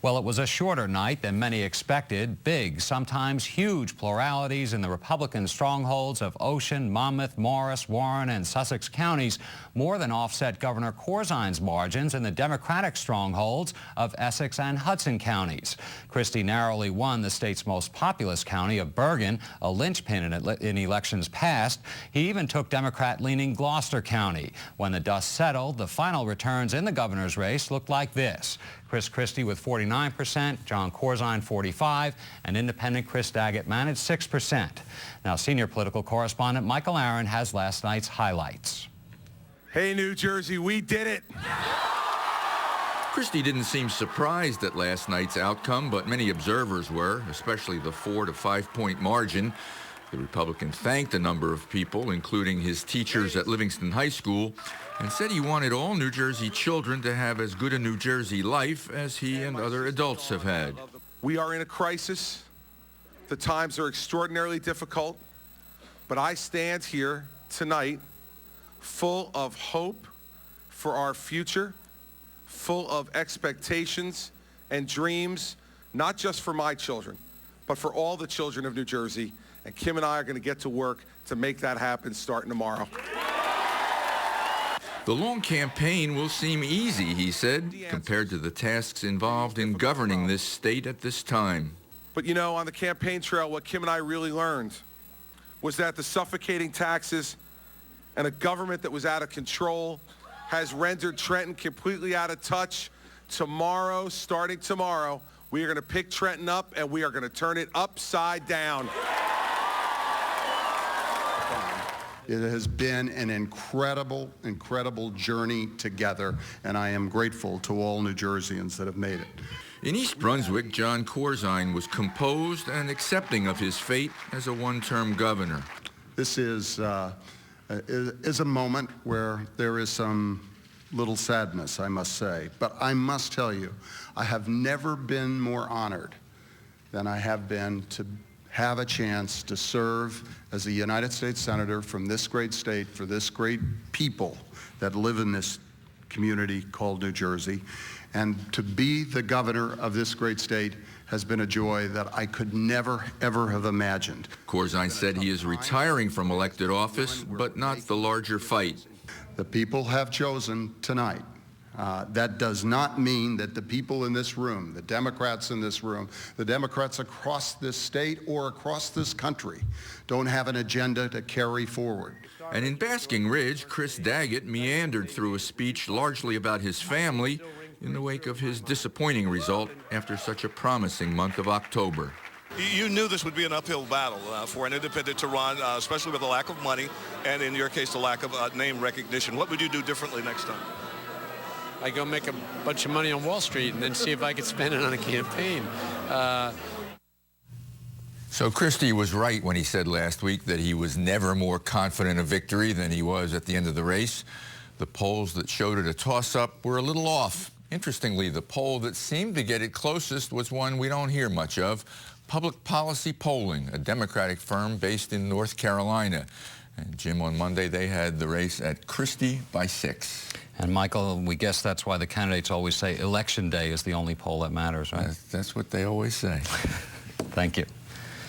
Well, it was a shorter night than many expected. Big, sometimes huge pluralities in the Republican strongholds of Ocean, Monmouth, Morris, Warren, and Sussex counties more than offset Governor Corzine's margins in the Democratic strongholds of Essex and Hudson counties. Christie narrowly won the state's most populous county of Bergen, a linchpin in elections past. He even took Democrat-leaning Gloucester County. When the dust settled, the final returns in the governor's race looked like this. Chris Christie with 49%, John Corzine 45%, and independent Chris Daggett managed 6%. Now, senior political correspondent Michael Aron has last night's highlights. Hey, New Jersey, we did it. Christie didn't seem surprised at last night's outcome, but many observers were, especially the 4- to 5-point margin. The Republican thanked a number of people, including his teachers at Livingston High School, and said he wanted all New Jersey children to have as good a New Jersey life as he and other adults have had. We are in a crisis. The times are extraordinarily difficult, but I stand here tonight full of hope for our future, full of expectations and dreams, not just for my children, but for all the children of New Jersey. And Kim and I are going to get to work to make that happen starting tomorrow. The long campaign will seem easy, he said, compared to the tasks involved in governing this state at this time. But you know, on the campaign trail, what Kim and I really learned was that the suffocating taxes and a government that was out of control has rendered Trenton completely out of touch. Tomorrow, starting tomorrow, we are going to pick Trenton up and we are going to turn it upside down. It has been an incredible, incredible journey together, and I am grateful to all New Jerseyans that have made it. In East Brunswick, John Corzine was composed and accepting of his fate as a one-term governor. This is a moment where there is some little sadness, I must say. But I must tell you, I have never been more honored than I have been to have a chance to serve as a United States Senator from this great state for this great people that live in this community called New Jersey. And to be the governor of this great state has been a joy that I could never, ever have imagined. Corzine said he is retiring from elected office, but not the larger fight. The people have chosen tonight. That does not mean that the people in this room, the Democrats in this room, the Democrats across this state or across this country don't have an agenda to carry forward. And in Basking Ridge, Chris Daggett meandered through a speech largely about his family in the wake of his disappointing result after such a promising month of October. You knew this would be an uphill battle for an independent to run, especially with the lack of money and, in your case, the lack of name recognition. What would you do differently next time? I go make a bunch of money on Wall Street and then see if I could spend it on a campaign. So Christie was right when he said last week that he was never more confident of victory than he was at the end of the race. The polls that showed it a toss-up were a little off. Interestingly, the poll that seemed to get it closest was one we don't hear much of, Public Policy Polling, a Democratic firm based in North Carolina. And Jim, on Monday, they had the race at Christie by 6. And Michael, we guess that's why the candidates always say Election Day is the only poll that matters, right? That's what they always say. Thank you.